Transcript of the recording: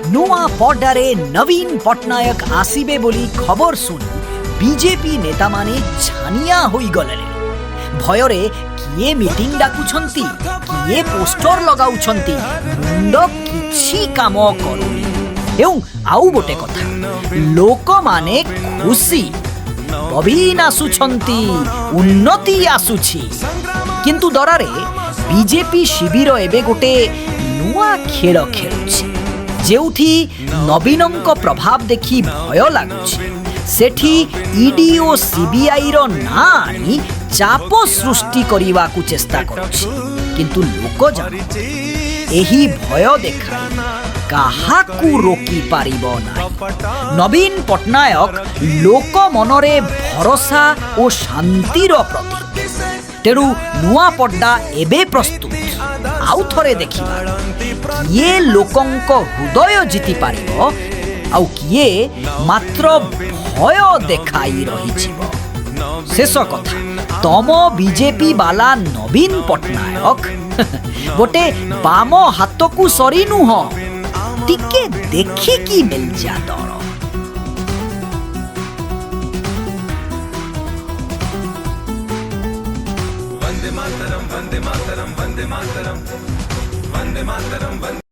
नुआ पड्डारे नवीन पट्टनायक आसीबे बोली खबर सुनी बीजेपी नेता माने छानिया होई गले। भयरे किए मीटिंग डाकुछंती, किए पोस्टर लगाउछंती, मुंड किछि काम करूनी। एवं आउ गोटे कथा, लोक माने खुशी, नवीन आसुछंती, उन्नति आसुछि, किंतु दरारे बीजेपी शिविर एबे गोटे नुआ खेल खेलुछि, जेउठी नवीनंक प्रभाव देखि भय लागुछि। सेठी ईडी ओ सीबीआई रो ना आनी चाप सृष्टि करिवा को चेष्टा करुछि, किंतु लोक जान एही भय देखाई काहाकू रोकी पारिबो नाही। नवीन पट्टनायक लोक मनरे भरोसा और शांतिर प्रतीक। तेणु नुआ पड्डा एबे प्रस्तुत। आउ थरे देखिबा किए लोकंक हृदय जीति पारिबो आउ किए मात्र भय देखाई रहिजिबो। शेष कथा, तम बीजेपी बाला नवीन पट्टनायक गोटे बाम हाथ को सरी नुह, टिके देखिकी मिलजा दर। वंदे मातरम वंदे मातरम वंदे मातरम वंदे मातरम।